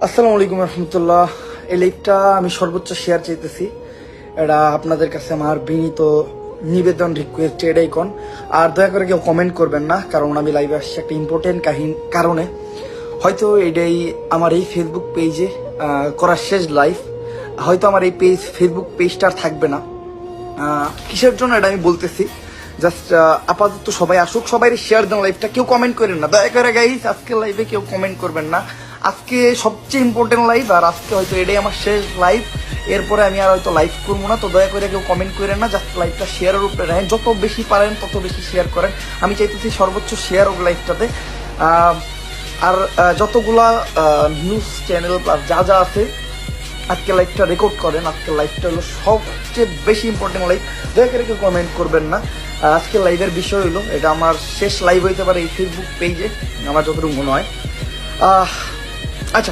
আসসালামু আলাইকুম রহমতুল্লাহ। এই লাইভটা আমি সর্বোচ্চ শেয়ার চাইতেছি। এটা আপনাদের কাছে আমার বিনীত নিবেদন, রিকোয়েস্ট এটাই কোন। আর দয়া করে কেউ কমেন্ট করবেন না, কারণ আমি লাইভে আসছি একটা ইম্পর্টেন্ট কারণে। হয়তো এটাই আমার এই ফেসবুক পেজে করার শেষ লাইভ। হয়তো আমার এই ফেসবুক পেজটা আর থাকবে না। কিসের জন্য এটা আমি বলতেছি, জাস্ট আপাতত সবাই আসুক, সবাই শেয়ার দেন লাইভটা। কেউ কমেন্ট করেন না দয়া করে গাইস, আজকের লাইভে কেউ কমেন্ট করবেন না। আজকে সবচেয়ে ইম্পর্টেন্ট লাইভ, আর আজকে হয়তো এটাই আমার শেষ লাইভ। এরপরে আমি আর হয়তো লাইভ করবো না, তো দয়া করে কেউ কমেন্ট করেন না, জাস্ট লাইভটা শেয়ারের উপরে রাখেন। যত বেশি পারেন তত বেশি শেয়ার করেন। আমি চাইতেছি সর্বোচ্চ শেয়ার হোক লাইভটাতে। আর যতগুলা নিউজ চ্যানেল প্লাস যা যা আছে আজকে লাইভটা রেকর্ড করেন। আজকের লাইভটা হলো সবচেয়ে বেশি ইম্পর্টেন্ট লাইভ, দয়া করে কেউ কমেন্ট করবেন না। আজকের লাইভের বিষয় হলো, এটা আমার শেষ লাইভ হইতে পারে এই ফেসবুক পেজে, আমার যতটুকু মনে হয়।